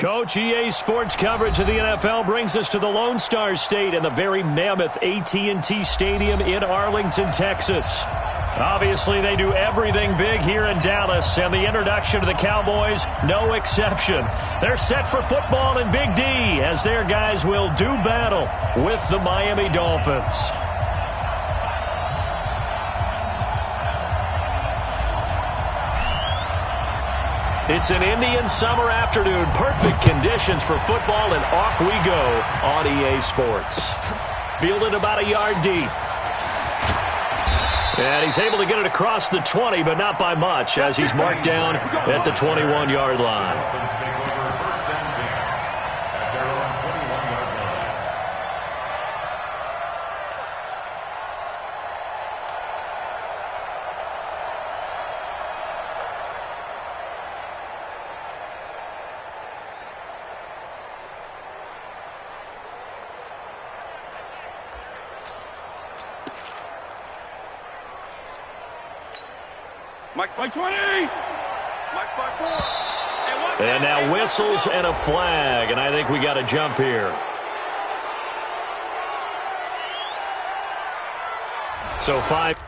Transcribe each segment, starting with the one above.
Coach, EA Sports coverage of the NFL brings us to the Lone Star State and the very mammoth AT&T Stadium in Arlington, Texas. Obviously, they do everything big here in Dallas, and the introduction to the Cowboys, no exception. They're set for football in Big D as their guys will do battle with the Miami Dolphins. It's an Indian summer afternoon. Perfect conditions for football, and off we go on EA Sports. Fielded about a yard deep. And he's able to get it across the 20, but not by much, as he's marked down at the 21-yard line. Mike's by 20. Mike's by 4. And now whistles and a flag, and I think we got a jump here. So 5.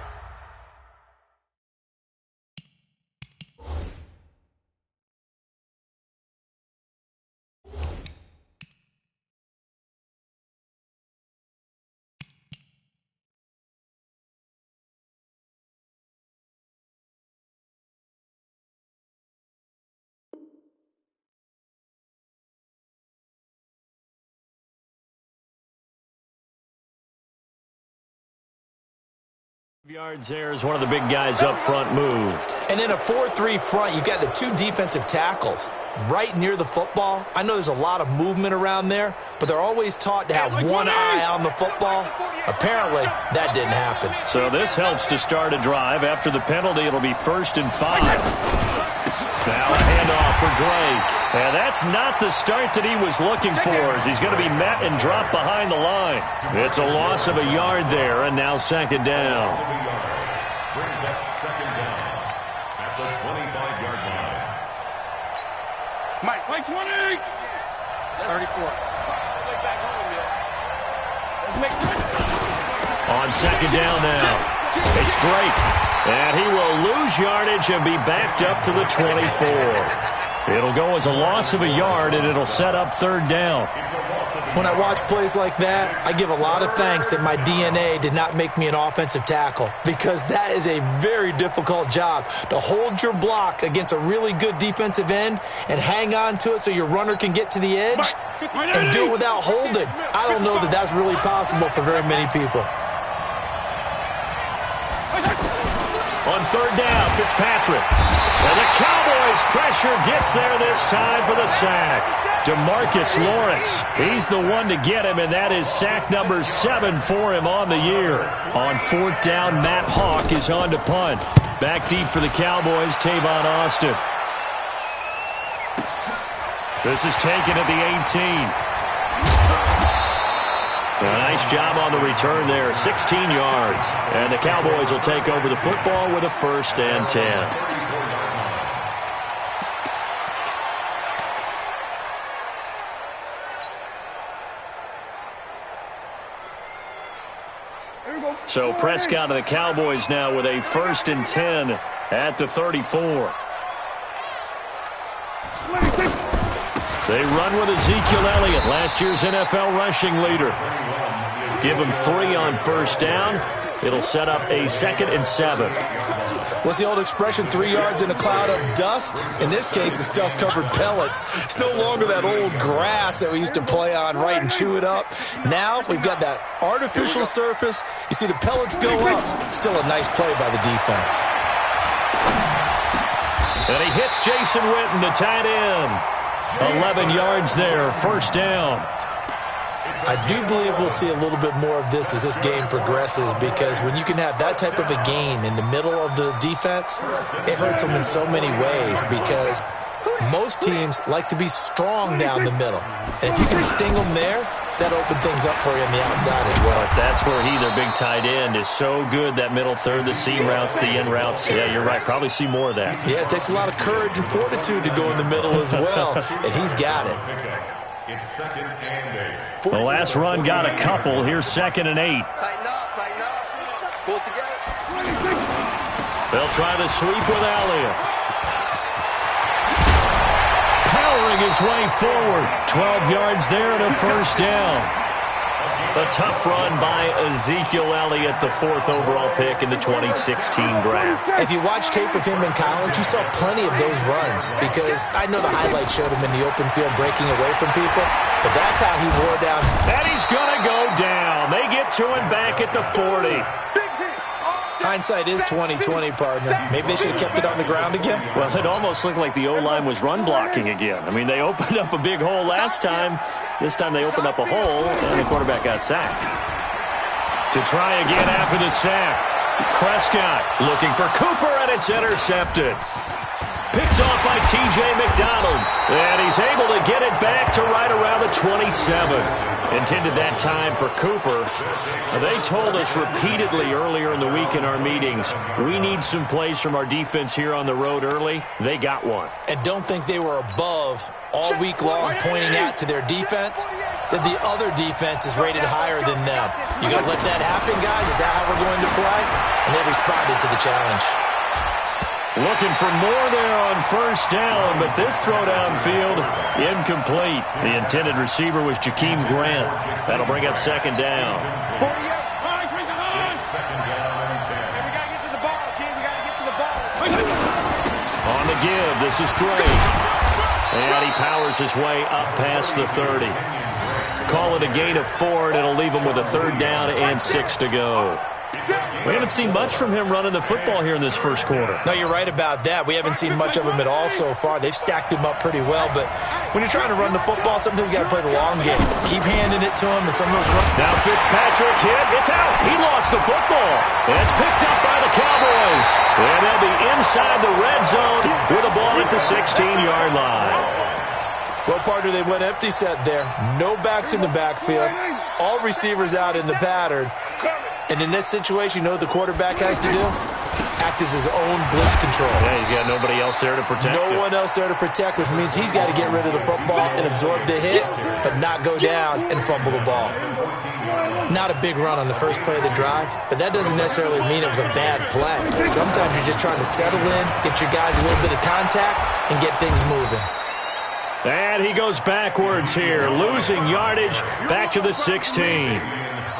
Yards there as one of the big guys up front moved. And in a 4-3 front, you've got the two defensive tackles right near the football. I know there's a lot of movement around there, but they're always taught to have one eye on the football. Apparently, that didn't happen. So this helps to start a drive. After the penalty, it'll be 1st and 5. Now a handoff for Drake. And that's not the start that he was looking for, as he's going to be met and dropped behind the line. It's a loss of a yard there, and now 2nd down. Brings up 2nd down at the 25-yard line. Mike, play 20. 34. On 2nd down now, it's Drake. And he will lose yardage and be backed up to the 24. It'll go as a loss of a yard, and it'll set up 3rd down. When I watch plays like that, I give a lot of thanks that my DNA did not make me an offensive tackle, because that is a very difficult job, to hold your block against a really good defensive end and hang on to it so your runner can get to the edge and do it without holding. I don't know that that's really possible for very many people. On 3rd down, Fitzpatrick. And the Cowboys' pressure gets there this time for the sack. DeMarcus Lawrence, he's the one to get him, and that is sack number 7 for him on the year. On 4th down, Matt Hawk is on to punt. Back deep for the Cowboys, Tavon Austin. This is taken at the 18. A nice job on the return there, 16 yards. And the Cowboys will take over the football with a 1st and 10. So Prescott and the Cowboys now with a 1st and 10 at the 34. They run with Ezekiel Elliott, last year's NFL rushing leader. Give him 3 on 1st down. It'll set up a 2nd and 7. What's the old expression, 3 yards in a cloud of dust? In this case, it's dust-covered pellets. It's no longer that old grass that we used to play on, right, and chew it up. Now we've got that artificial surface. You see the pellets go up. Still a nice play by the defense. And he hits Jason Witten, the tight end. 11 yards there, 1st down. I do believe we'll see a little bit more of this as this game progresses, because when you can have that type of a gain in the middle of the defense, it hurts them in so many ways, because most teams like to be strong down the middle. And if you can sting them there, that opened things up for you on the outside as well. But that's where their big tight end, is so good, that middle third, the seam routes, the in routes. Yeah, you're right. Probably see more of that. Yeah, it takes a lot of courage and fortitude to go in the middle as well, and he's got it. It's second and 8. The last run got a couple. Here's 2nd and 8. Tighten up, tighten up. Pull it together. They'll try to sweep with Elliott. Powering his way forward. 12 yards there and a first down. A tough run by Ezekiel Elliott, the 4th overall pick in the 2016 draft. If you watch tape of him in college, you saw plenty of those runs, because I know the highlights showed him in the open field breaking away from people, but that's how he wore down. And he's going to go down. They get to him back at the 40. Hindsight is 20/20, partner. Maybe they should have kept it on the ground again. Well, it almost looked like the O-line was run blocking again. I mean, they opened up a big hole last time. This time they opened up a hole, and the quarterback got sacked. To try again after the sack. Prescott looking for Cooper, and it's intercepted. Picked off by T.J. McDonald. And he's able to get it back to right around the 27. Intended that time for Cooper. They told us repeatedly earlier in the week in our meetings, we need some plays from our defense here on the road early. They got one. And don't think they were above all week long, pointing out to their defense that the other defense is rated higher than them. You going to let that happen, guys? Is that how we're going to play? And they responded to the challenge. Looking for more there on first down, but this throw downfield, incomplete. The intended receiver was Jakeem Grant. That'll bring up 2nd down. On the give, this is Drake. And he powers his way up past the 30. Call it a gain of 4, and it'll leave him with a 3rd down and 6 to go. We haven't seen much from him running the football here in this first quarter. No, you're right about that. We haven't seen much of him at all so far. They've stacked him up pretty well, but when you're trying to run the football, sometimes you got to play the long game. Keep handing it to him, and some of those runs. Now Fitzpatrick hit. It's out. He lost the football. And it's picked up by the Cowboys. And they'll be inside the red zone with a ball at the 16-yard line. Well, partner, they went empty set there. No backs in the backfield. All receivers out in the pattern. And in this situation, you know what the quarterback has to do? Act as his own blitz control. Yeah, he's got nobody else there to protect him. No one else there to protect, which means he's got to get rid of the football and absorb the hit, but not go down and fumble the ball. Not a big run on the first play of the drive, but that doesn't necessarily mean it was a bad play. Sometimes you're just trying to settle in, get your guys a little bit of contact, and get things moving. And he goes backwards here, losing yardage back to the 16.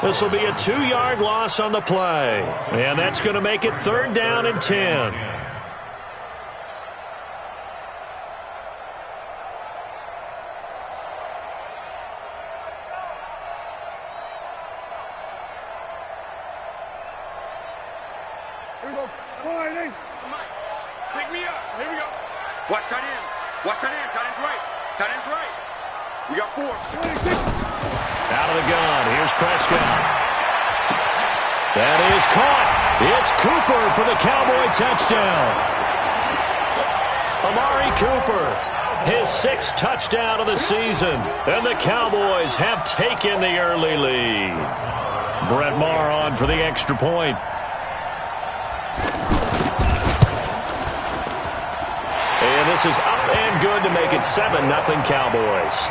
This will be a 2-yard loss on the play. And that's going to make it 3rd down and 10. Here we go. Pick me up. Here we go. Watch tight end. Watch tight end. Tight end's right. Tight end's right. We got 4. Out of the gun. Here's Prescott. That is caught. It's Cooper for the Cowboy touchdown. Amari Cooper, his 6th touchdown of the season. And the Cowboys have taken the early lead. Brett Maher on for the extra point. And this is up and good to make it 7-0 Cowboys.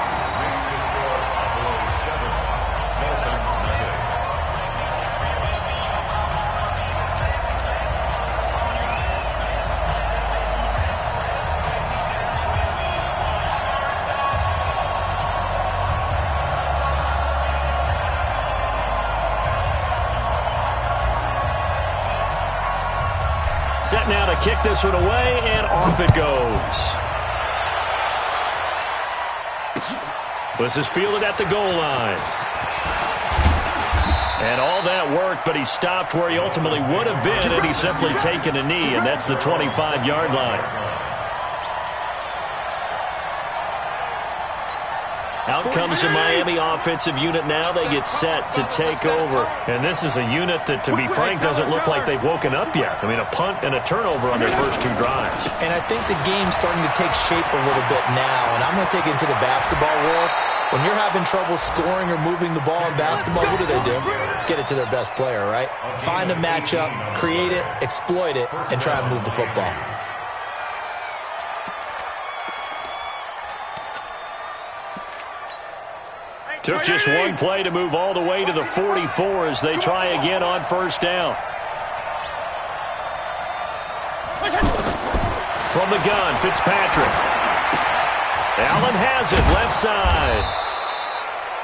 Set now to kick this one away, and off it goes. This is fielded at the goal line. And all that worked, but he stopped where he ultimately would have been had he simply taken a knee, and that's the 25-yard line. Out comes the Miami offensive unit now. They get set to take over. And this is a unit that, to be frank, doesn't look like they've woken up yet. I mean, a punt and a turnover on their first 2 drives. And I think the game's starting to take shape a little bit now. And I'm going to take it into the basketball world. When you're having trouble scoring or moving the ball in basketball, what do? Get it to their best player, right? Find a matchup, create it, exploit it, and try and move the football. Took just one play to move all the way to the 44 as they try again on first down. From the gun, Fitzpatrick. Allen has it, left side.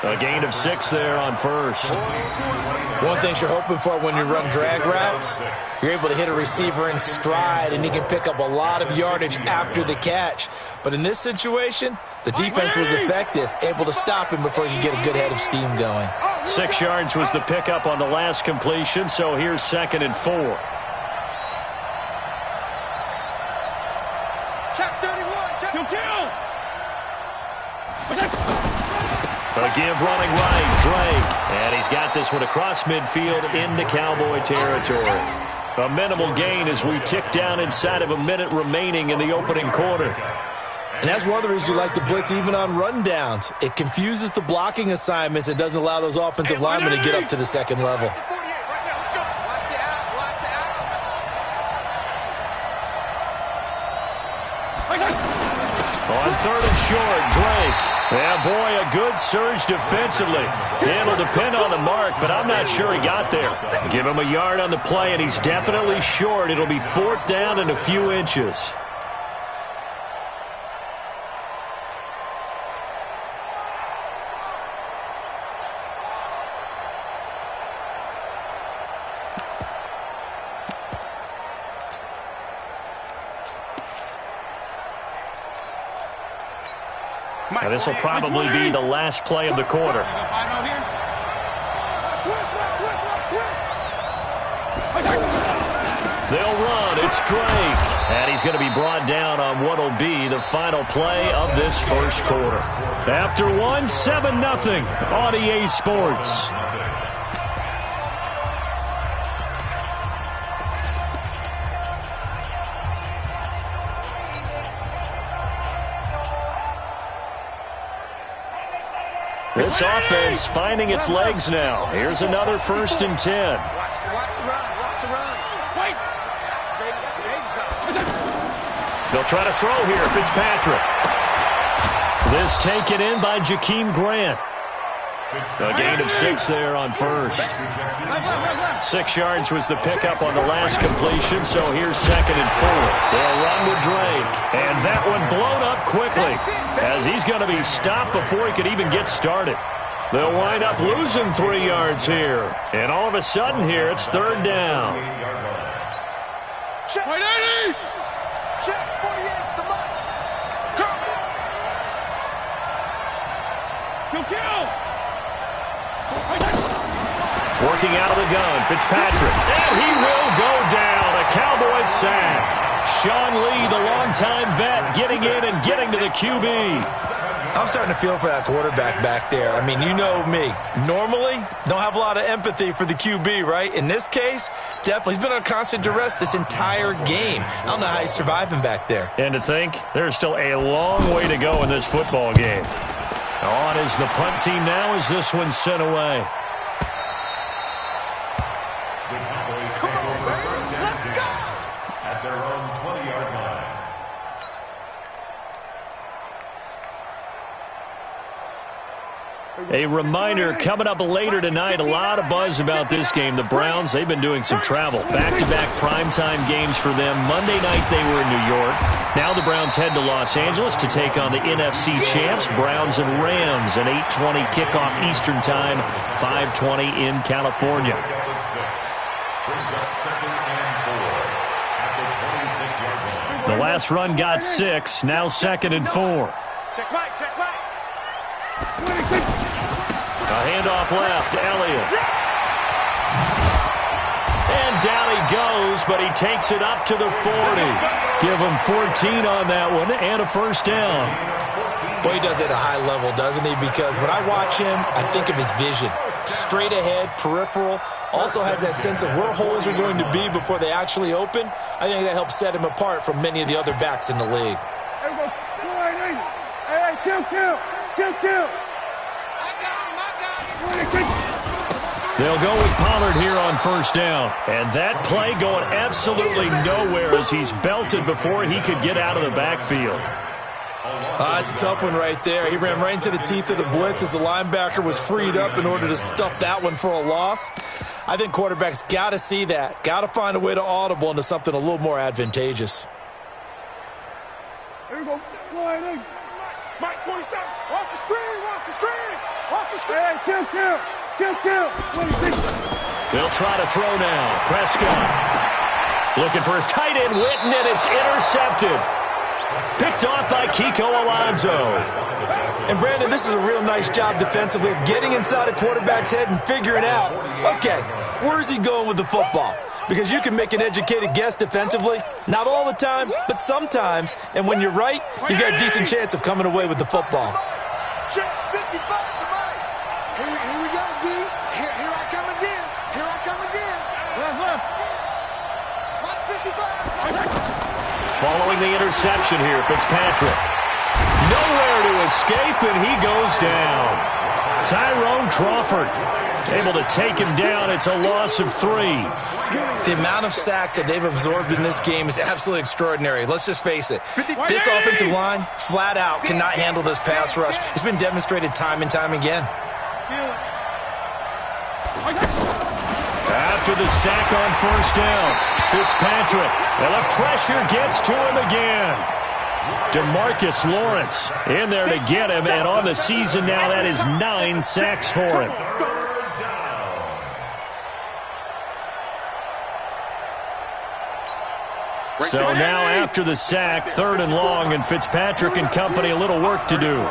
A gain of 6 there on first. One thing you're hoping for when you run drag routes, you're able to hit a receiver in stride, and he can pick up a lot of yardage after the catch. But in this situation, the defense was effective, able to stop him before he could get a good head of steam going. 6 yards was the pickup on the last completion, so here's 2nd and 4. Check 31. Check. A give running right, Drake. And he's got this one across midfield into Cowboy territory. A minimal gain as we tick down inside of a minute remaining in the opening quarter. And that's one of the reasons you like to blitz even on rundowns. It confuses the blocking assignments. It doesn't allow those offensive linemen to get up to the second level. On 3rd and short, Drake. Yeah, boy, a good surge defensively. It'll depend on the mark, but I'm not sure he got there. Give him a yard on the play, and he's definitely short. It'll be 4th down and a few inches. Now, this will probably be the last play of the quarter. They'll run. It's Drake. And he's going to be brought down on what will be the final play of this first quarter. After 7-0 on EA Sports. This offense finding its legs now. Here's another 1st and 10. Watch the run. Wait. They'll try to throw here, Fitzpatrick. This taken in by Jakeem Grant. A gain of 6 there on first. 6 yards was the pickup on the last completion, so here's 2nd and 4. They'll run with Drake. And that one blown up quickly as he's going to be stopped before he could even get started. They'll wind up losing 3 yards here. And all of a sudden here, it's 3rd down. Check 80. Check 48. The mark. Come. Kill. Working out of the gun, Fitzpatrick. And he will go down. A Cowboys sack. Sean Lee, the longtime vet, getting in and getting to the QB. I'm starting to feel for that quarterback back there. I mean, you know me. Normally, don't have a lot of empathy for the QB, right? In this case, definitely. He's been on constant duress this entire game. I don't know how he's surviving back there. And to think, there's still a long way to go in this football game. On is the punt team now as this one's sent away. A reminder, coming up later tonight, a lot of buzz about this game. The Browns, they've been doing some travel. Back-to-back primetime games for them. Monday night they were in New York. Now the Browns head to Los Angeles to take on the NFC champs, Browns and Rams. An 8:20 kickoff Eastern time, 5:20 in California. The last run got 6, now 2nd and 4. Check right. A handoff left, Elliott. And down he goes, but he takes it up to the 40. Give him 14 on that one and a 1st down. Boy, he does it at a high level, doesn't he? Because when I watch him, I think of his vision. Straight ahead, peripheral. Also has that sense of where holes are going to be before they actually open. I think that helps set him apart from many of the other backs in the league. Hey, kill. They'll go with Pollard here on first down. And that play going absolutely nowhere as he's belted before he could get out of the backfield. It's a tough one right there. He ran right into the teeth of the blitz as the linebacker was freed up in order to stuff that one for a loss. I think quarterbacks got to see that. Got to find a way to audible into something a little more advantageous. Here we go. Mike 27. Off the screen. Off the screen. Off the screen. Hey, kill. They'll try to throw now. Prescott looking for his tight end, Witten, and it's intercepted. Picked off by Kiko Alonso. And, Brandon, this is a real nice job defensively of getting inside a quarterback's head and figuring out, okay, where's he going with the football? Because you can make an educated guess defensively. Not all the time, but sometimes. And when you're right, you've got a decent chance of coming away with the football. Check 55 to Mike. Here we go, D. Here I come again. Left. Mike 55. Following the interception here, Fitzpatrick. Nowhere to escape, and he goes down. Tyrone Crawford able to take him down. It's a loss of 3. The amount of sacks that they've absorbed in this game is absolutely extraordinary. Let's just face it. This offensive line, flat out, cannot handle this pass rush. It's been demonstrated time and time again. After the sack on first down, Fitzpatrick, and the pressure gets to him again. DeMarcus Lawrence in there to get him, and on the season now, that is 9 sacks for him. So now after the sack, 3rd and long, and Fitzpatrick and company a little work to do.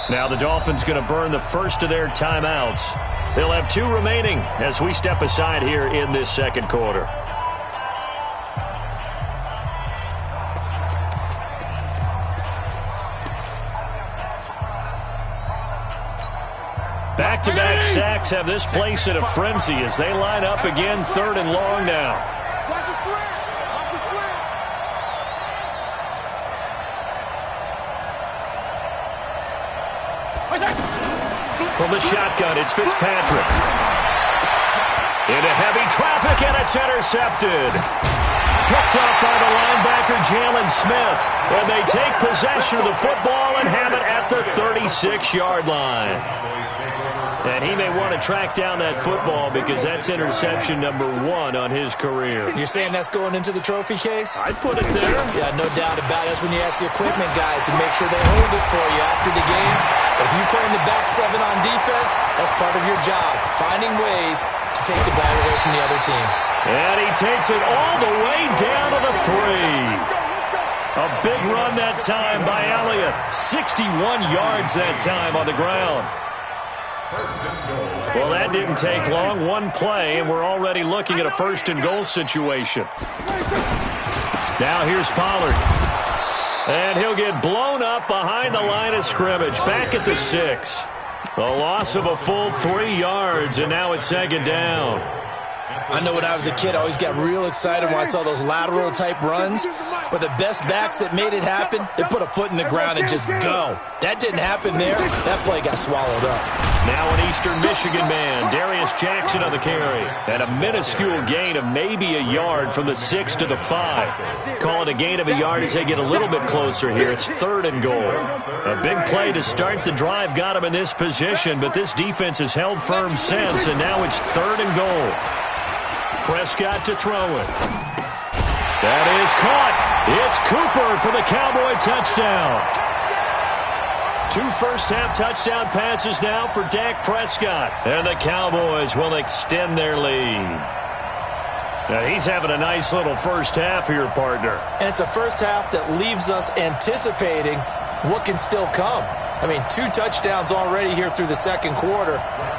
Now the Dolphins going to burn the first of their timeouts. They'll have 2 remaining as we step aside here in this second quarter. Back-to-back sacks have this place in a frenzy as they line up again, 3rd and long now. From the shotgun, it's Fitzpatrick. Into heavy traffic, and it's intercepted. Picked up by the linebacker, Jalen Smith. And they take possession of the football and have it at the 36-yard line. And he may want to track down that football because that's interception number 1 on his career. You're saying that's going into the trophy case? I'd put it there. Yeah, no doubt about it. That's when you ask the equipment guys to make sure they hold it for you after the game. But if you play in the back 7 on defense, that's part of your job, finding ways to take the ball away from the other team. And he takes it all the way down to the 3. A big run that time by Elliott. 61 yards that time on the ground. Well, that didn't take long. 1 play, and we're already looking at a 1st and goal situation. Now here's Pollard. And he'll get blown up behind the line of scrimmage. Back at the 6. A loss of a full 3 yards, and now it's 2nd down. I know when I was a kid, I always got real excited when I saw those lateral-type runs. But the best backs that made it happen, they put a foot in the ground and just go. That didn't happen there. That play got swallowed up. Now an Eastern Michigan man, Darius Jackson on the carry. And a minuscule gain of maybe a yard from the 6 to the 5. Call it a gain of a yard as they get a little bit closer here. It's 3rd and goal. A big play to start the drive got him in this position, but this defense has held firm since, and now it's 3rd and goal. Prescott to throw it. That is caught. It's Cooper for the Cowboy touchdown. 2 first-half touchdown passes now for Dak Prescott. And the Cowboys will extend their lead. Now he's having a nice little first half here, partner. And it's a first half that leaves us anticipating what can still come. I mean, 2 touchdowns already here through the second quarter.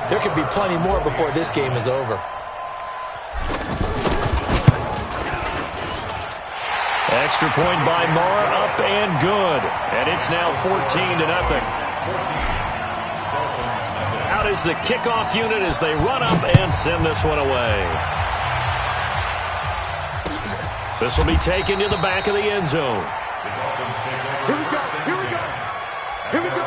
There could be plenty more before this game is over. Extra point by Marr, up and good. And it's now 14-0. Out out is the kickoff unit as they run up and send this one away. This will be taken to the back of the end zone. Here we go. Here we go. Here we go.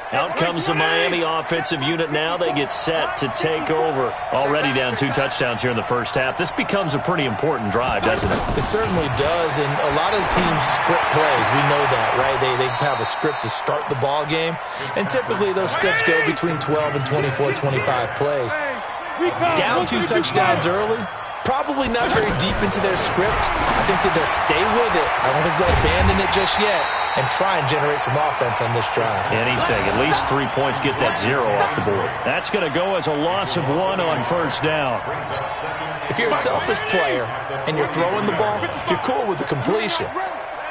Out comes the Miami offensive unit now. They get set to take over. Already down 2 touchdowns here in the first half. This becomes a pretty important drive, doesn't it? It certainly does, and a lot of teams script plays. We know that, right? They have a script to start the ball game, and typically those scripts go between 12 and 24, 25 plays. Down 2 touchdowns early, probably not very deep into their script. I think that they'll stay with it. I don't think they'll abandon it just yet and try and generate some offense on this drive. Anything. At least 3 points, get that 0 off the board. That's going to go as a loss of 1 on first down. If you're a selfish player and you're throwing the ball, you're cool with the completion.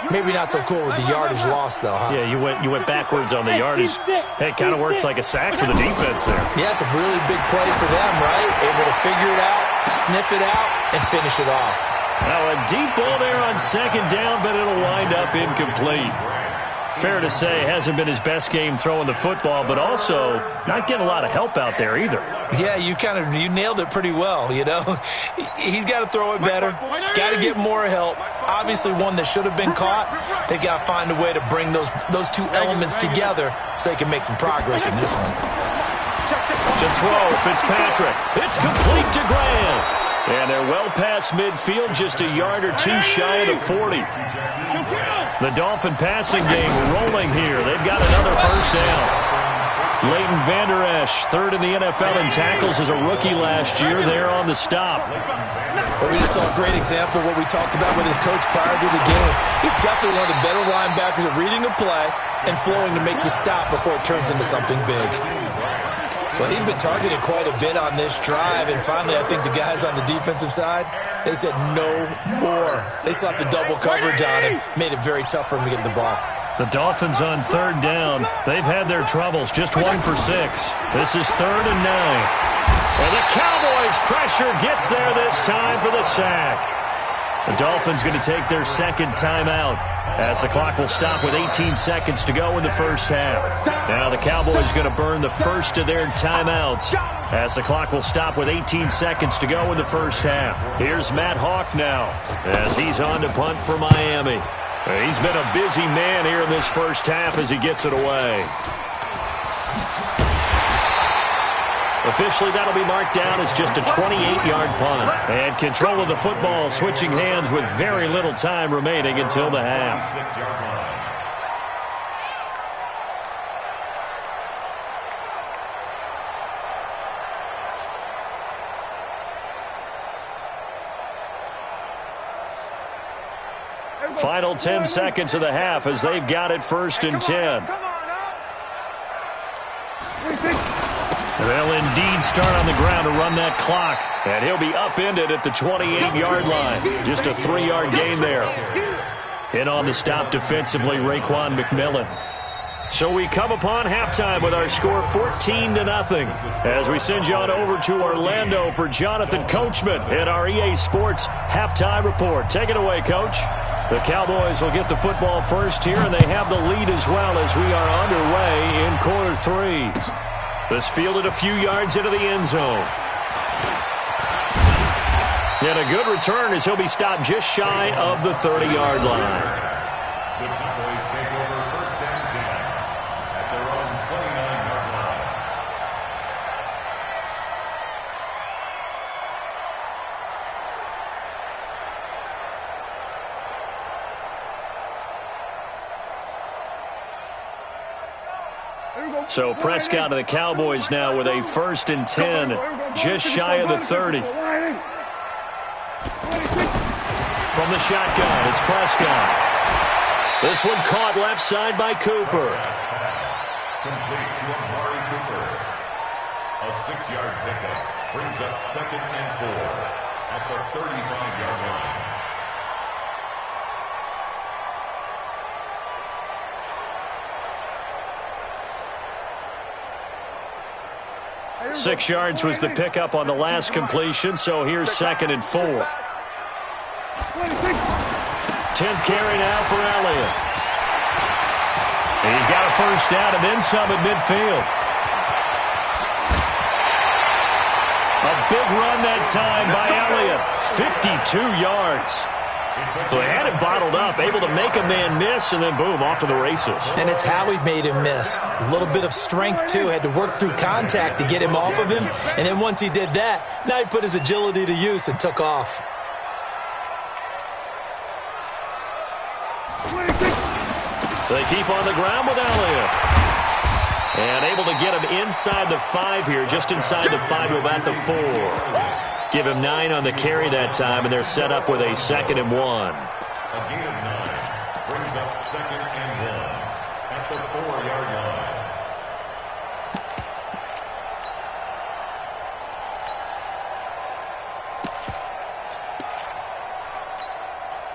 Maybe not so cool with the yardage loss, though, huh? Yeah, you went backwards on the yardage. Hey, it kind of works like a sack for the defense there. Yeah, it's a really big play for them, right? Able to figure it out, sniff it out, and finish it off. Now a deep ball there on second down, but it'll wind up incomplete. Fair to say, hasn't been his best game throwing the football, but also not getting a lot of help out there either. Yeah, you nailed it pretty well, you know. He's got to throw it better, got to get more help. Obviously one that should have been caught. They've got to find a way to bring those 2 elements together so they can make some progress in this one. To throw, Fitzpatrick. It's complete to Graham. And they're well past midfield, just a yard or 2 shy of the 40. The Dolphin passing game rolling here. They've got another first down. Leighton Vander Esch, 3rd in the NFL in tackles as a rookie last year. There on the stop. Well, we just saw a great example of what we talked about with his coach prior to the game. He's definitely one of the better linebackers at reading a play and flowing to make the stop before it turns into something big. Well, he'd been targeted quite a bit on this drive, and finally I think the guys on the defensive side, they said no more. They slapped the double coverage on him, made it very tough for him to get the ball. The Dolphins on 3rd down. They've had their troubles, just 1 for 6. This is 3rd and 9. And the Cowboys' pressure gets there this time for the sack. The Dolphins going to take their 2nd timeout as the clock will stop with 18 seconds to go in the first half. Now the Cowboys going to burn the first of their timeouts as the clock will stop with 18 seconds to go in the first half. Here's Matt Hawk now as he's on to punt for Miami. He's been a busy man here in this first half as he gets it away. Officially, that'll be marked down as just a 28-yard punt. And control of the football switching hands with very little time remaining until the half. Final 10 seconds of the half as they've got it 1st and 10. They'll indeed start on the ground to run that clock. And he'll be upended at the 28-yard line. Just a 3-yard gain there. In on the stop defensively, Raekwon McMillan. So we come upon halftime with our score 14-0 as we send you on over to Orlando for Jonathan Coachman in our EA Sports Halftime Report. Take it away, Coach. The Cowboys will get the football first here, and they have the lead as well as we are underway in quarter 3. This fielded a few yards into the end zone. And a good return as he'll be stopped just shy of the 30-yard line. The Cowboys take over 1st and 10 at their own 29-yard line. So Prescott and the Cowboys now with a 1st and 10, just shy of the 30. From the shotgun, it's Prescott. This one caught left side by Cooper. Complete to Amari Cooper. A 6-yard pickup brings up 2nd and 4 at the 35-yard line. Six yards was the pickup on the last completion, so here's 2nd and 4. 10th carry now for Elliott. He's got a first down and then some at midfield. A big run that time by Elliott. 52 yards. So they had him bottled up, able to make a man miss, and then boom, off to the races. And it's how he made him miss. A little bit of strength, too. Had to work through contact to get him off of him. And then once he did that, now he put his agility to use and took off. They keep on the ground with Elliott. And able to get him inside the 5 here, just inside the 5 to about the 4. Give him 9 on the carry that time, and they're set up with a 2nd and 1. A gain of 9 brings up 2nd and 1 at the 4-yard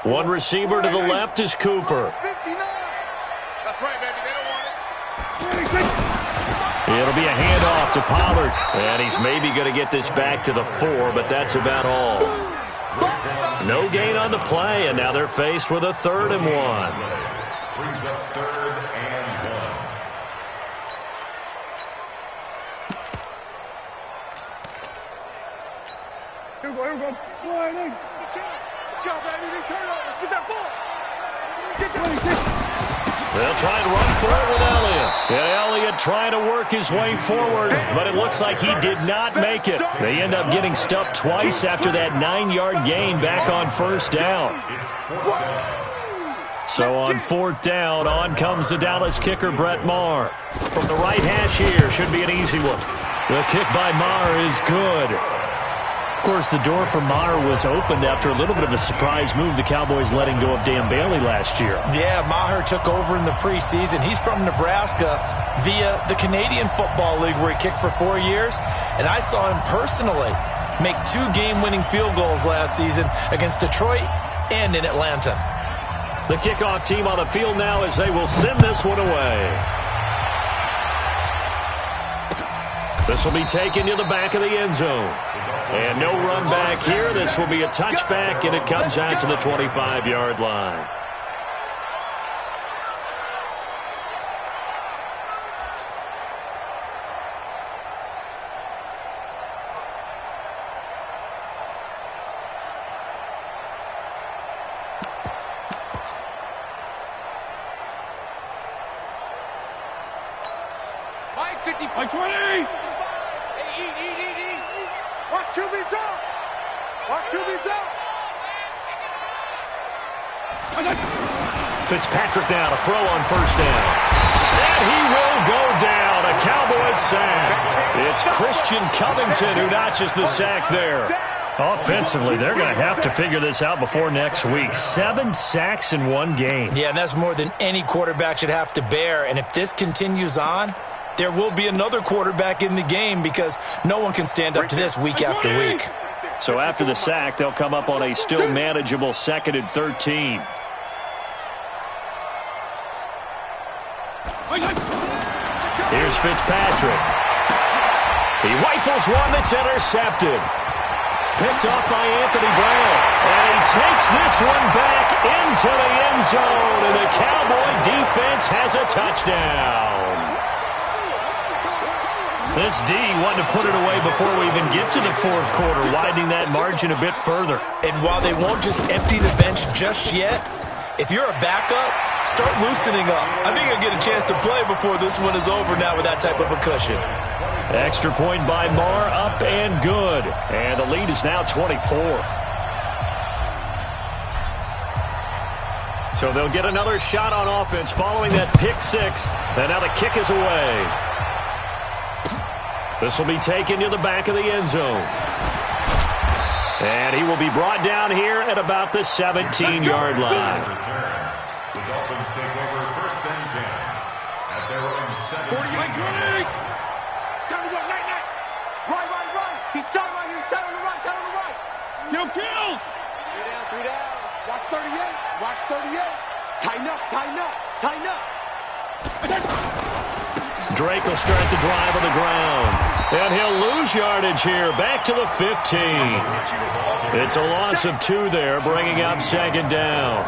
line. One receiver to the left is Cooper. 59. That's right, baby. They don't want it. It'll be a handoff to Pollard. And he's maybe going to get this back to the 4, but that's about all. No gain on the play, and now they're faced with a 3rd and 1. Brings up 3rd and 1. Here we go. Let's go, baby. They turn over. Get that ball. Get that. They'll try and run for it with Elliott. And Elliott trying to work his way forward, but it looks like he did not make it. They end up getting stuffed twice after that 9-yard gain back on 1st down. So on 4th down, on comes the Dallas kicker, Brett Maher. From the right hash here, should be an easy one. The kick by Maher is good. Of course, the door for Maher was opened after a little bit of a surprise move, the Cowboys letting go of Dan Bailey last year. Yeah, Maher took over in the preseason. He's from Nebraska via the Canadian Football League, where he kicked for 4 years. And I saw him personally make 2 game-winning field goals last season against Detroit and in Atlanta. The kickoff team on the field now as they will send this one away. This will be taken to the back of the end zone. And no run back here. This will be a touchback, and it comes out to the 25-yard line. Mike, 50. Mike, 20. Eat. Watch QB's out. Watch QB's out. Fitzpatrick now to throw on 1st down. And he will go down. A Cowboys sack. It's Christian Covington who notches the sack there. Offensively, they're going to have to figure this out before next week. 7 sacks in 1 game. Yeah, and that's more than any quarterback should have to bear. And if this continues on, there will be another quarterback in the game because no one can stand up to this week after week. So after the sack, they'll come up on a still manageable 2nd and 13. Here's Fitzpatrick. He rifles one that's intercepted. Picked off by Anthony Brown. And he takes this one back into the end zone. And the Cowboy defense has a touchdown. This D wanted to put it away before we even get to the 4th quarter, widening that margin a bit further. And while they won't just empty the bench just yet, if you're a backup, start loosening up. I think you'll get a chance to play before this one is over now with that type of a cushion. Extra point by Maher, up and good. And the lead is now 24. So they'll get another shot on offense following that pick 6. And now the kick is away. This will be taken to the back of the end zone. And he will be brought down here at about the 17-yard line. The Dolphins take over 1st and 10 at their own 17. Time to go. Night. Right. He's tied right here. He's tied on the right. Kill. 3 down. Watch 38. Tighten up. Drake will start the drive on the ground. And he'll lose yardage here. Back to the 15. It's a loss of 2 there, bringing up 2nd down.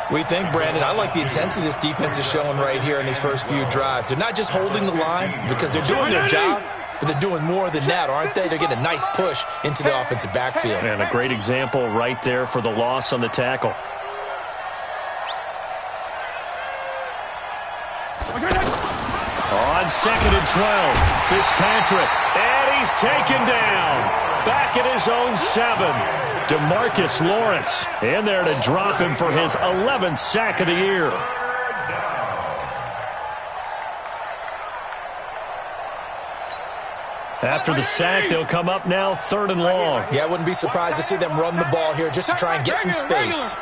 We think, Brandon, I like the intensity this defense is showing right here in these first few drives. They're not just holding the line because they're doing their job, but they're doing more than that, aren't they? They're getting a nice push into the offensive backfield. And a great example right there for the loss on the tackle. On 2nd and 12, Fitzpatrick, and he's taken down. Back at his own 7. DeMarcus Lawrence in there to drop him for his 11th sack of the year. After the sack, they'll come up now 3rd and long. Yeah, I wouldn't be surprised to see them run the ball here just to try and get some space.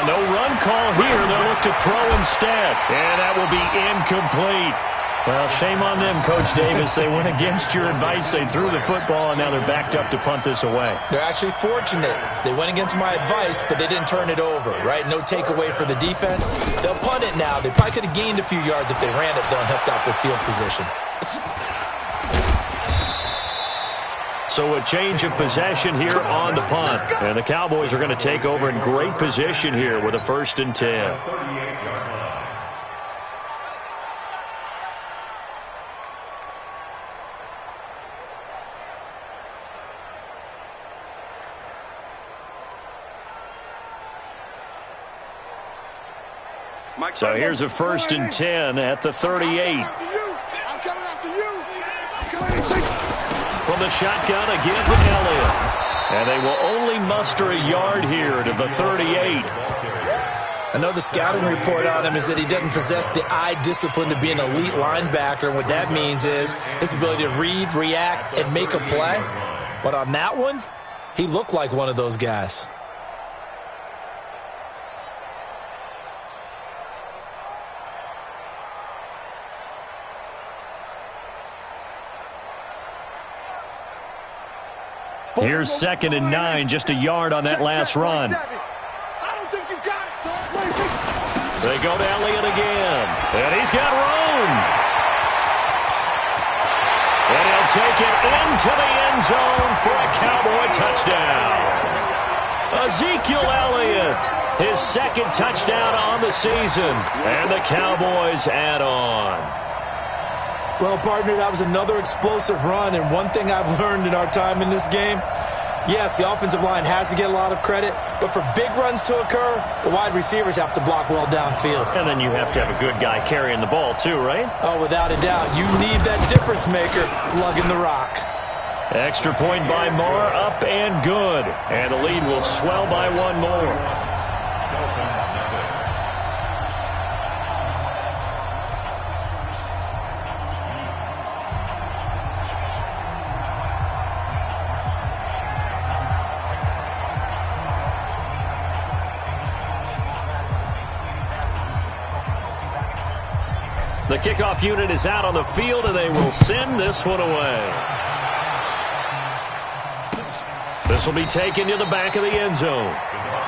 No run call here. They'll look to throw instead. And that will be incomplete. Well, shame on them, Coach Davis. They went against your advice. They threw the football, and now they're backed up to punt this away. They're actually fortunate. They went against my advice, but they didn't turn it over, right? No takeaway for the defense. They'll punt it now. They probably could have gained a few yards if they ran it, though, and helped out with field position. So a change of possession here on the punt. And the Cowboys are going to take over in great position here with a 1st and 10. So here's a 1st and 10 at the 38. I'm coming after you. From the shotgun again to Elliott. And they will only muster a yard here to the 38. I know the scouting report on him is that he doesn't possess the eye discipline to be an elite linebacker. And what that means is his ability to read, react, and make a play. But on that one, he looked like one of those guys. Here's 2nd and 9, just a yard on that last run. I don't think you got it, son. They go to Elliott again, and he's got room. And he'll take it into the end zone for a Cowboy touchdown. Ezekiel Elliott, his 2nd touchdown on the season, and the Cowboys add on. Well, partner, that was another explosive run, and one thing I've learned in our time in this game, yes, the offensive line has to get a lot of credit, but for big runs to occur, the wide receivers have to block well downfield. And then you have to have a good guy carrying the ball too, right? Oh, without a doubt. You need that difference maker lugging the rock. Extra point by Marr, up and good. And the lead will swell by 1 more. The kickoff unit is out on the field, and they will send this one away. This will be taken to the back of the end zone.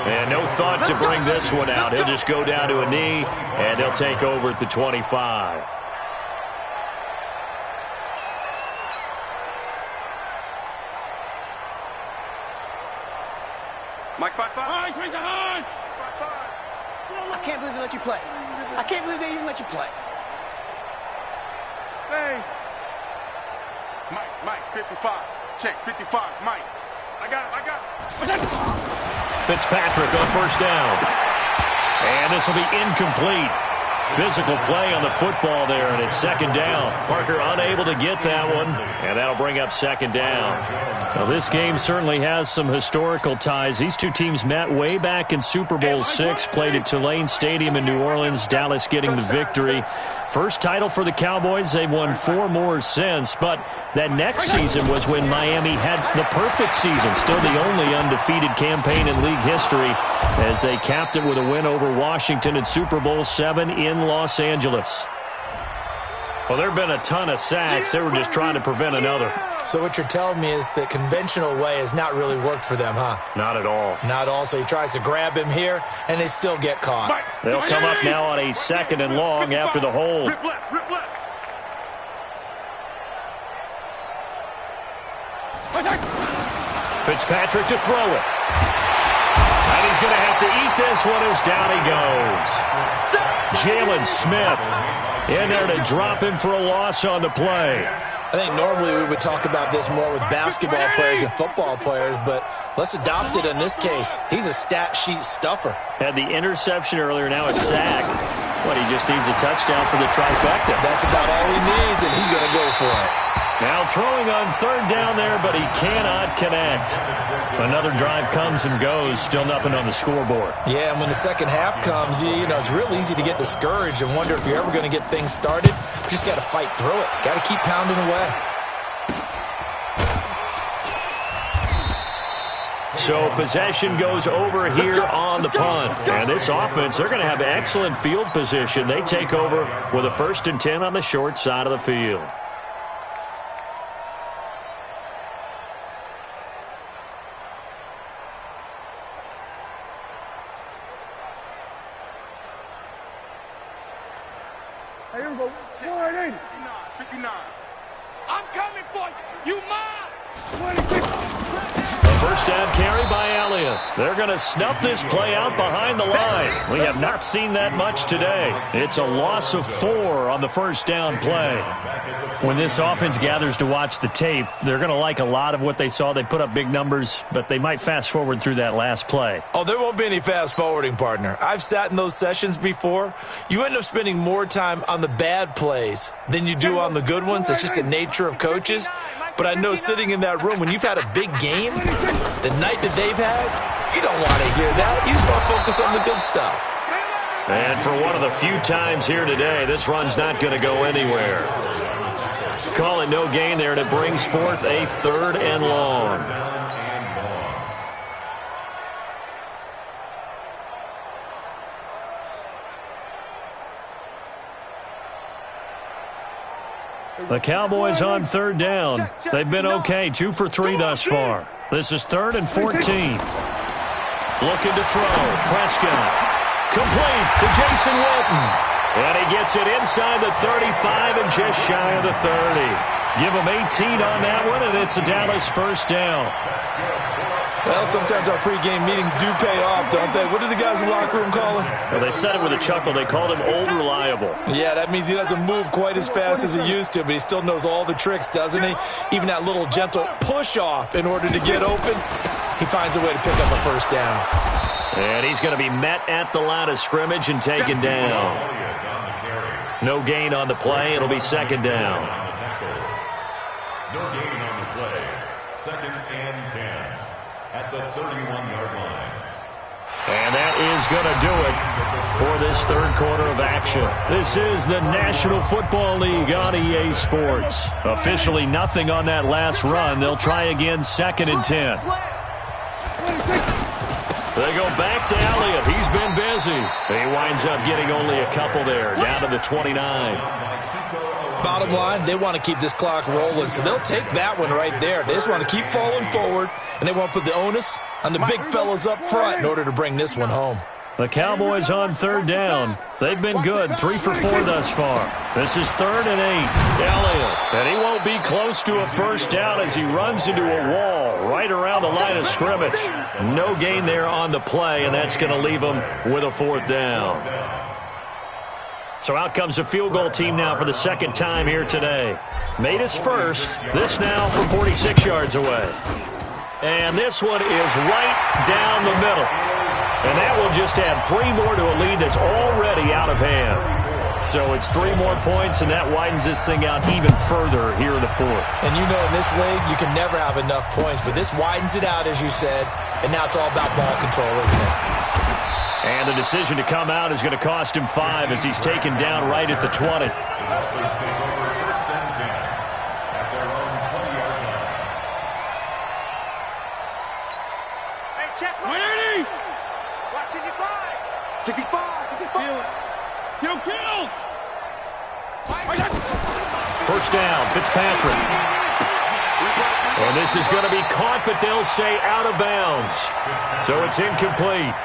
And no thought to bring this one out. He'll just go down to a knee, and they'll take over at the 25. Mike 5-5. I can't believe they let you play. I can't believe they even let you play. Hey. Mike, 55. Check, 55, Mike. I got it. Fitzpatrick on 1st down. And this will be incomplete. Physical play on the football there, and it's 2nd down. Parker unable to get that one, and that'll bring up 2nd down. Now, this game certainly has some historical ties. These two teams met way back in Super Bowl VI, played at Tulane Stadium in New Orleans, Dallas getting the victory. First title for the Cowboys. They've won 4 more since, but that next season was when Miami had the perfect season, still the only undefeated campaign in league history, as they capped it with a win over Washington in Super Bowl VII in Los Angeles. Well, there have been a ton of sacks. They were just trying to prevent another. So what you're telling me is the conventional way has not really worked for them, huh? Not at all. Not all. So he tries to grab him here, and they still get caught. They'll come up now on a 2nd and long after the hold. Rip left. Fitzpatrick to throw it. And he's going to have to eat this one as down he goes. Jalen Smith in there to drop him for a loss on the play. I think normally we would talk about this more with basketball players and football players, but let's adopt it in this case. He's a stat sheet stuffer. Had the interception earlier, now a sack. What, he just needs a touchdown for the trifecta. That's about all he needs, and he's going to go for it. Now throwing on third down there, but he cannot connect. Another drive comes and goes, still nothing on the scoreboard. Yeah, and when the second half comes, you know, it's real easy to get discouraged and wonder if you're ever going to get things started. You just got to fight through it. Got to keep pounding away. So possession goes over here on the punt. And this offense, they're going to have excellent field position. They take over with a 1st and 10 on the short side of the field. Here we go. 480. 59. I'm coming for you. You mine. 26. A first down carry by Elliott. They're going to snuff this play out behind the line. We have not seen that much today. It's a loss of 4 on the first down play. When this offense gathers to watch the tape, they're going to like a lot of what they saw. They put up big numbers, but they might fast forward through that last play. Oh, there won't be any fast forwarding, partner. I've sat in those sessions before. You end up spending more time on the bad plays than you do on the good ones. It's just the nature of coaches. But I know sitting in that room, when you've had a big game, the night that they've had, you don't want to hear that. You just want to focus on the good stuff. And for one of the few times here today, this run's not going to go anywhere. Call it no gain there, and it brings forth a 3rd and long. The Cowboys on 3rd down. They've been okay, 2 for 3 thus far. This is 3rd and 14. Looking to throw. Prescott. Complete to Jason Wilton. And he gets it inside the 35 and just shy of the 30. Give him 18 on that one, and it's a Dallas first down. Well, sometimes our pregame meetings do pay off, don't they? What do the guys in the locker room call him? Well, they said it with a chuckle. They called him Old Reliable. Yeah, that means he doesn't move quite as fast as he used to, but he still knows all the tricks, doesn't he? Even that little gentle push-off in order to get open, he finds a way to pick up a first down. And he's going to be met at the line of scrimmage and taken down. No gain on the play. It'll be 2nd down. No gain on the play. 2nd and 10 at the 31-yard line. And that is going to do it for this 3rd quarter of action. This is the National Football League on EA Sports. Officially nothing on that last run. They'll try again, 2nd and 10. They go back to Elliott. He's been busy. He winds up getting only a couple there, down to the 29. Bottom line, they want to keep this clock rolling, so they'll take that one right there. They just want to keep falling forward, and they want to put the onus on the big fellas up front in order to bring this one home. The Cowboys on 3rd down. They've been good, 3 for 4 thus far. This is 3rd and 8. Elliott, and he won't be close to a first down as he runs into a wall right around the line of scrimmage. No gain there on the play, and that's going to leave him with a 4th down. So out comes the field goal team now for the 2nd time here today. Made his first. This now from 46 yards away. And this one is right down the middle. And that will just add 3 more to a lead that's already out of hand. So it's 3 more points, and that widens this thing out even further here in the 4th. And you know in this league, you can never have enough points, but this widens it out, as you said, and now it's all about ball control, isn't it? And the decision to come out is going to cost him 5 as he's taken down right at the 20. Hey, check 180. Watch 65. Kill. First down, Fitzpatrick. And this is going to be caught, but they'll say out of bounds. So it's incomplete.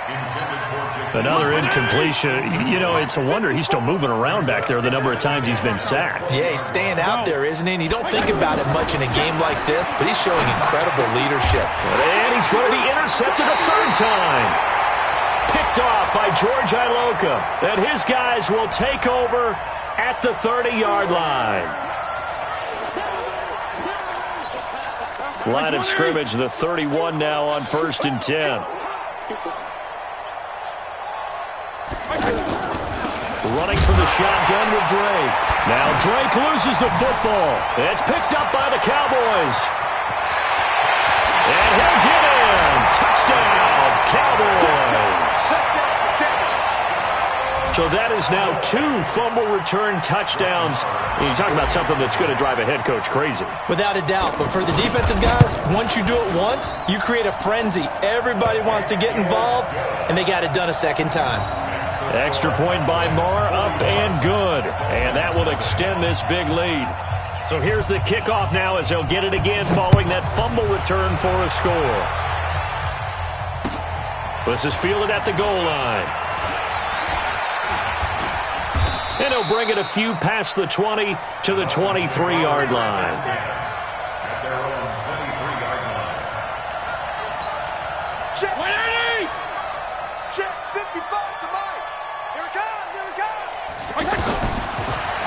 Another incompletion. You know, it's a wonder he's still moving around back there the number of times he's been sacked. Yeah, he's staying out there, isn't he? And you don't think about it much in a game like this, but he's showing incredible leadership. And he's going to be intercepted a 3rd time. picked off by George Iloka. And his guys will take over at the 30-yard line. Line of scrimmage, the 31 now on 1st and 10. Running from the shotgun with Drake. Now Drake loses the football. It's picked up by the Cowboys. And he'll get in. Touchdown, Cowboys. So that is now 2 fumble return touchdowns. You talk about something that's going to drive a head coach crazy. Without a doubt. But for the defensive guys, once you do it once, you create a frenzy. Everybody wants to get involved, and they got it done a second time. Extra point by Marr, up and good. And that will extend this big lead. So here's the kickoff now as they'll get it again following that fumble return for a score. This is fielded at the goal line. And he'll bring it a few past the 20 to the 23-yard line. At their own 23-yard line. Check 180! Check 55 to Mike. Here it comes, here it comes.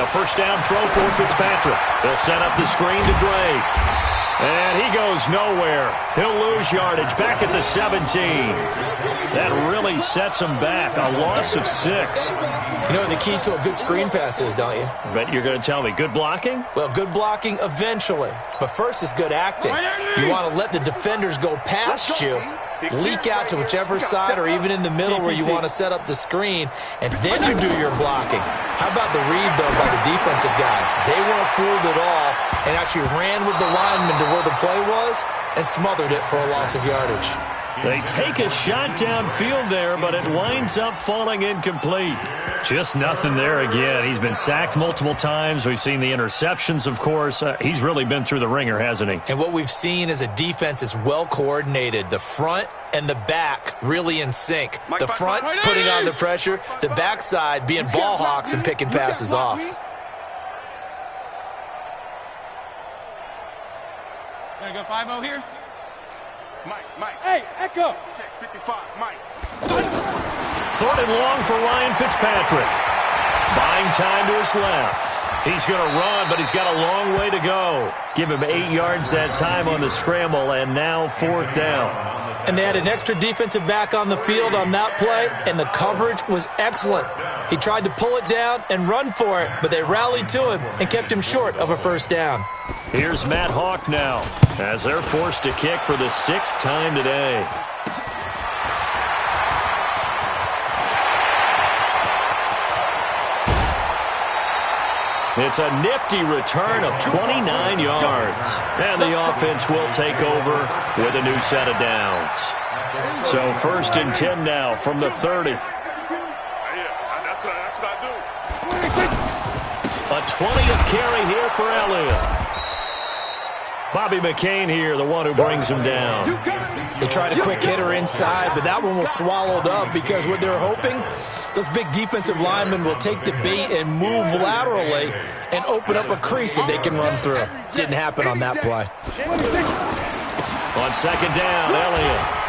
A first down throw for Fitzpatrick. They'll set up the screen to Drake. And he goes nowhere. He'll lose yardage back at the 17. That really sets him back. A loss of 6. You know what the key to a good screen pass is, don't you? Bet you're going to tell me. Good blocking? Well, good blocking eventually. But first is good acting. You want to let the defenders go past you, leak out to whichever side or even in the middle where you want to set up the screen, and then you do your blocking. How about the read, though, by the defensive guys? They weren't fooled at all and actually ran with the lineman to where the play was and smothered it for a loss of yardage. They take a shot downfield there, but it winds up falling incomplete. Just nothing there again. He's been sacked multiple times. We've seen the interceptions, of course. He's really been through the ringer, hasn't he? And what we've seen is a defense that's well coordinated. The front and the back really in sync. The front putting on the pressure, the backside being ball hawks and picking passes off. Gonna go 5-0 here? Mike. Hey, Echo! Check 55, Mike. 3rd and long for Ryan Fitzpatrick. Buying time to his left. He's going to run, but he's got a long way to go. Give him 8 yards that time on the scramble, and now 4th down. And they had an extra defensive back on the field on that play, and the coverage was excellent. He tried to pull it down and run for it, but they rallied to him and kept him short of a first down. Here's Matt Hawk now as they're forced to kick for the 6th time today. It's a nifty return of 29 yards. And the offense will take over with a new set of downs. So 1st and 10 now from the 30. That's what I do. A 20th carry here for Elliott. Bobby McCain here, the one who brings him down. They tried a quick hitter inside, but that one was swallowed up because what they're hoping, those big defensive linemen will take the bait and move laterally and open up a crease that they can run through. Didn't happen on that play. On 2nd down, Elliott.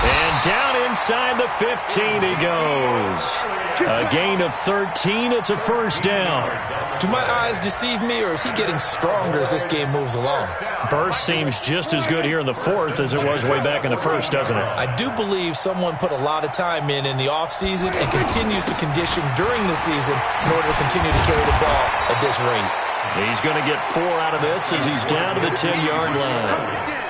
And down inside the 15 he goes. A gain of 13. It's a first down. Do my eyes deceive me, or is he getting stronger as this game moves along? Burst seems just as good here in the 4th as it was way back in the 1st, doesn't it? I do believe someone put a lot of time in the offseason and continues to condition during the season in order to continue to carry the ball at this rate. He's going to get 4 out of this as he's down to the 10-yard line.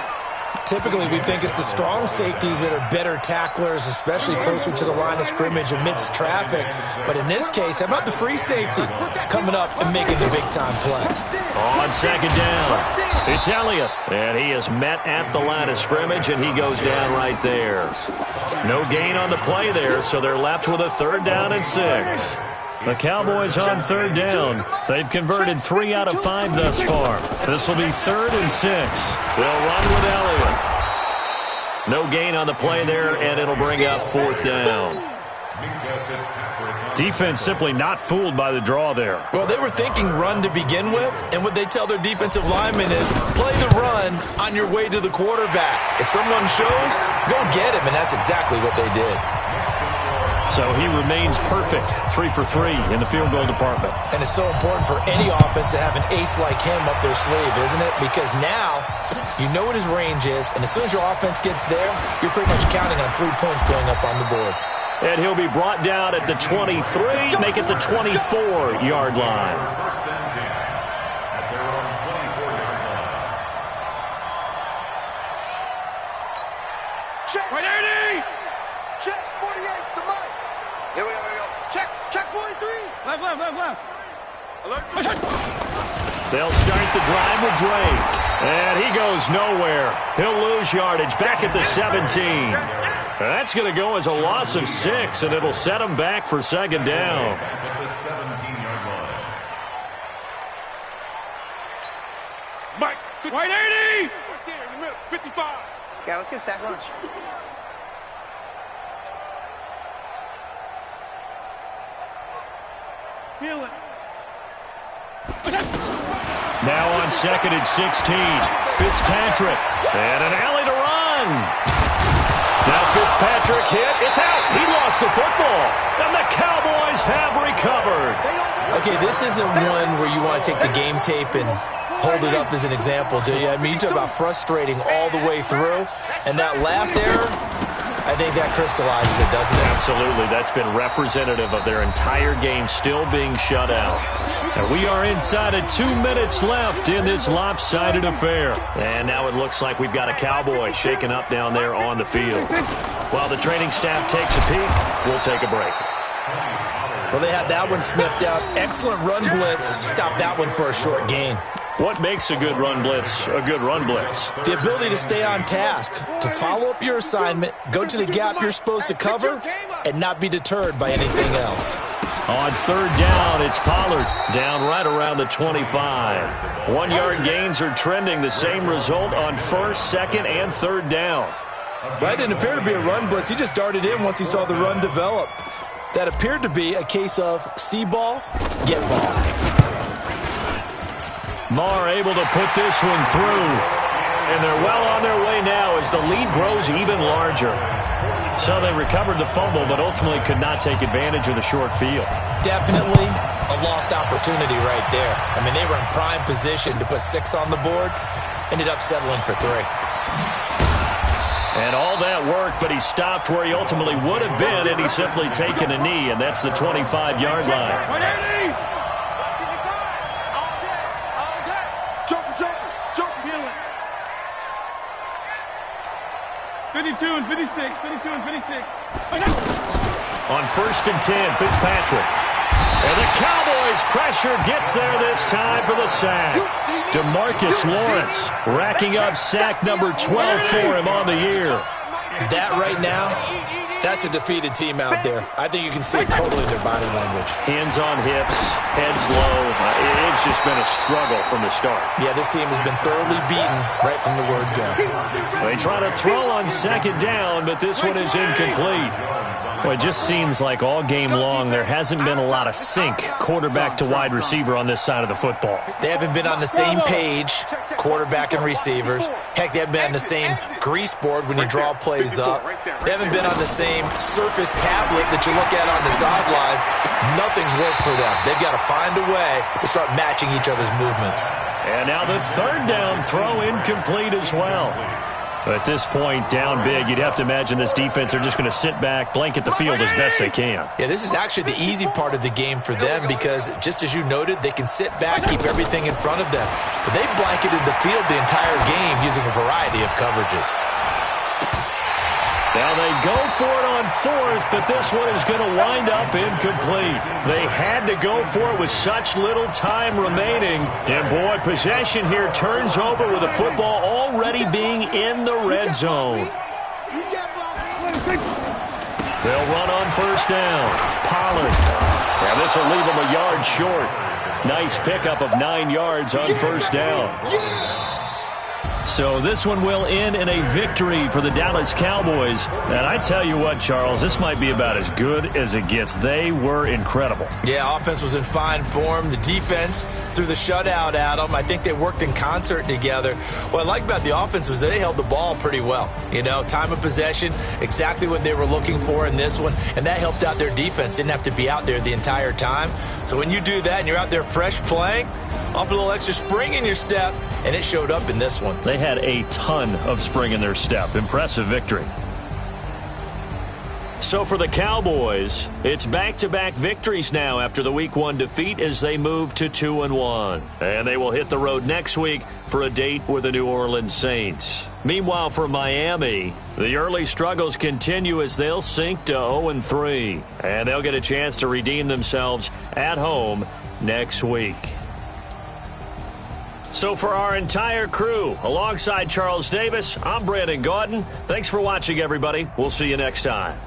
Typically, we think it's the strong safeties that are better tacklers, especially closer to the line of scrimmage amidst traffic. But in this case, how about the free safety coming up and making the big-time play? On 2nd down, it's Elliott. And he is met at the line of scrimmage, and he goes down right there. No gain on the play there, so they're left with a 3rd down and 6. The Cowboys on 3rd down. They've converted 3 out of 5 thus far. This will be 3rd and 6. They'll run with Elliott. No gain on the play there, and it'll bring up 4th down. Defense simply not fooled by the draw there. Well, they were thinking run to begin with, and what they tell their defensive linemen is play the run on your way to the quarterback. If someone shows, go get him, and that's exactly what they did. So he remains perfect, 3 for 3 in the field goal department. And it's so important for any offense to have an ace like him up their sleeve, isn't it? Because now you know what his range is, and as soon as your offense gets there, you're pretty much counting on 3 points going up on the board. And he'll be brought down at the 23, make it the 24-yard line. First and 10 at their own 24-yard line. Check. 180. Check. 48's the mic. Here we go. Check. Check 43. Left. Alert. They'll start the drive with Drake. And he goes nowhere. He'll lose yardage back at the 17. That's going to go as a loss of 6, and it'll set him back for second down. At the 17-yard line. Mike. 180. Right there in the middle. 55. Yeah, let's get a sack lunch. Feel it. Now on second and 16. Fitzpatrick. And an alley to run. Now Fitzpatrick hit. It's out. He lost the football. And the Cowboys have recovered. Okay, this isn't one where you want to take the game tape and hold it up as an example, do you? I mean, you talk about frustrating all the way through. And that last error, I think that crystallizes it, doesn't it? Absolutely. That's been representative of their entire game still being shut out. And we are inside of 2 minutes left in this lopsided affair. And now it looks like we've got a Cowboy shaken up down there on the field. While the training staff takes a peek, we'll take a break. Well, they had that one sniffed out. Excellent run blitz. Stop that one for a short gain. What makes a good run blitz a good run blitz? The ability to stay on task, to follow up your assignment, go to the gap you're supposed to cover, and not be deterred by anything else. On third down, it's Pollard down right around the 25. 1-yard gains are trending the same result on first, second, and third down. That didn't appear to be a run blitz. He just darted in once he saw the run develop. That appeared to be a case of see ball, get ball. Marr able to put this one through. And they're well on their way now as the lead grows even larger. So they recovered the fumble, but ultimately could not take advantage of the short field. Definitely a lost opportunity right there. I mean, they were in prime position to put 6 on the board. Ended up settling for 3. And all that work, but he stopped where he ultimately would have been, and he's simply taken a knee, and that's the 25-yard line. 180. Joker. Feel it. 52 and 56. 52 and 56. On first and 10, Fitzpatrick. And the Cowboys' pressure gets there this time for the sack. DeMarcus Lawrence racking up sack number 12 for him on the year. That right now, that's a defeated team out there. I think you can see it totally in their body language. Hands on hips, heads low. It's just been a struggle from the start. Yeah, this team has been thoroughly beaten right from the word go. They try to throw on second down, but this one is incomplete. Well, it just seems like all game long there hasn't been a lot of sync quarterback to wide receiver on this side of the football. They haven't been on the same page, quarterback and receivers. Heck, they haven't been on the same grease board when you draw plays up. They haven't been on the same Surface tablet that you look at on the sidelines. Nothing's worked for them. They've got to find a way to start matching each other's movements. And now the third down throw incomplete as well. At this point, down big, you'd have to imagine this defense, they're just going to sit back, blanket the field as best they can. Yeah, this is actually the easy part of the game for them because, just as you noted, they can sit back, keep everything in front of them. But they've blanketed the field the entire game using a variety of coverages. Now they go for it on fourth, but this one is going to wind up incomplete. They had to go for it with such little time remaining. And boy, possession here turns over with the football already being in the red zone. They'll run on first down. Pollard. Now this will leave them a yard short. Nice pickup of 9 yards on first down. So this one will end in a victory for the Dallas Cowboys. And I tell you what, Charles, this might be about as good as it gets. They were incredible. Yeah, offense was in fine form. The defense threw the shutout at them. I think they worked in concert together. What I like about the offense was they held the ball pretty well. You know, time of possession, exactly what they were looking for in this one. And that helped out their defense. Didn't have to be out there the entire time. So when you do that and you're out there fresh playing, off a little extra spring in your step, and it showed up in this one. They had a ton of spring in their step. Impressive victory. So for the Cowboys, it's back-to-back victories now after the Week 1 defeat as they move to 2-1. And they will hit the road next week for a date with the New Orleans Saints. Meanwhile, for Miami, the early struggles continue as they'll sink to 0-3. And they'll get a chance to redeem themselves at home next week. So for our entire crew, alongside Charles Davis, I'm Brandon Gaudin. Thanks for watching, everybody. We'll see you next time.